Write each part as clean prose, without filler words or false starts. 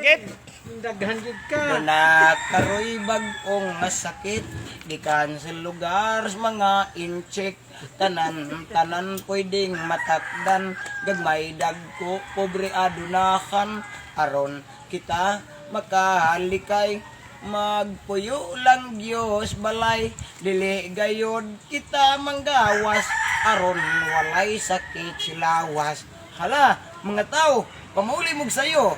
sakit. Daghan gid ka. Nakaroy bagong masakit. Gikan sa lugar sa mga incheck. Tanan pwedeng matakdan. Gagmay dagko, pobre adunakan. Aron kita makahalikay. Magpuyo lang Diyos balay. Dili gayod kita manggawas. Aron walay sakit silawas. Hala, mga tao, pamuli mong sayo.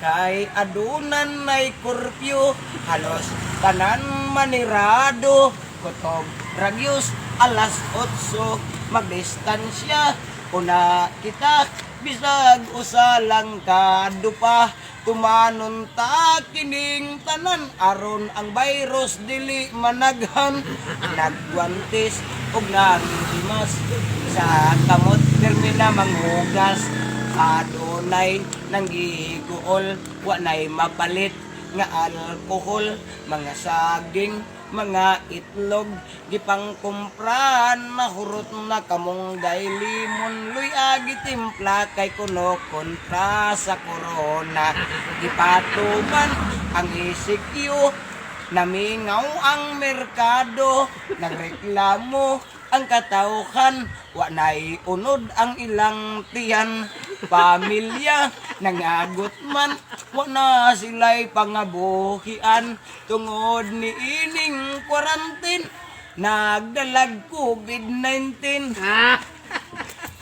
Kay adunan nay kurpyo, halos tanan manirado. Kutob ragyos alas 8, magdistansya. Una kita, bisag usalang kadupa. Tumanon ta kining tanan, aron ang virus dili managhan. Nagwantis ug nanghimas sa kamot termina manghugas. Adunay nanggiguol, wa nay mapalit nga alkohol. Mga saging, mga itlog, gipang kumpran, nahurot na kamong limon. Luy agi timpla kay kuno kontra sa corona. Gipatuban ang isikyo, namingaw ang merkado. Nagreklamo ang katauhan, wa nay unod ang ilang tiyan. Pamilya nangagot man, wa na sila'y pangabuhian. Tungod ni ining quarantine, nagdalag COVID-19.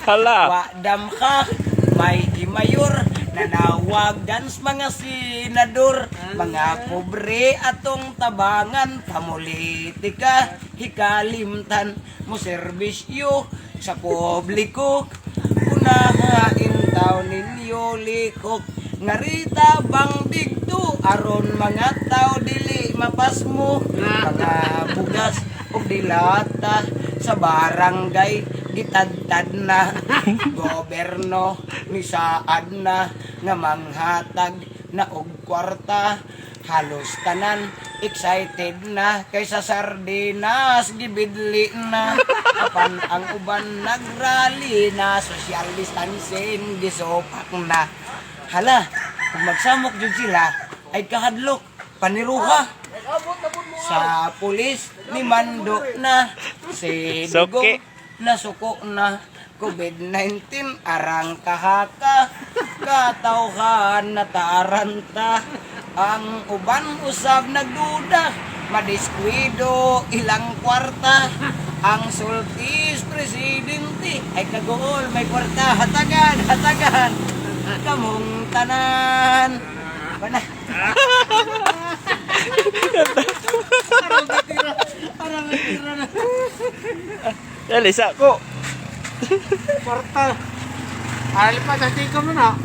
Hala. Wa dam ka, may gimayor, nanawagan sa mga senador. Mga pobre atong tabangan, pamulitika, hikalimtan mo serbisyo sa publiko. Unahain taw ninyo likok, ngarita bang digto, aron mga tao dili mapasmo. Mga bugas o dilata sa barangay, gitadtad na. Goberno ni saad na nga manghatag na og kwarta. Halos tanan excited na kaysa sardinas gibidli na. Apan ang uban nagrally na, social distancing gisopak na. Hala, kung magsamok jud sila ay kahadlok paniruha. Sa pulis ni mando na, si Dugo Suki. nasuko na. COVID-19 arang kahaka, katawhan na taranta. Ang uban usab nagduda, madiskwido ilang kwarta. Ang sultis presidente ay kagool may kwarta. Hatagan kamong tanan. Bana. Parang tira na. Dali sa ko. Kwarta. Alpa sa tikom na.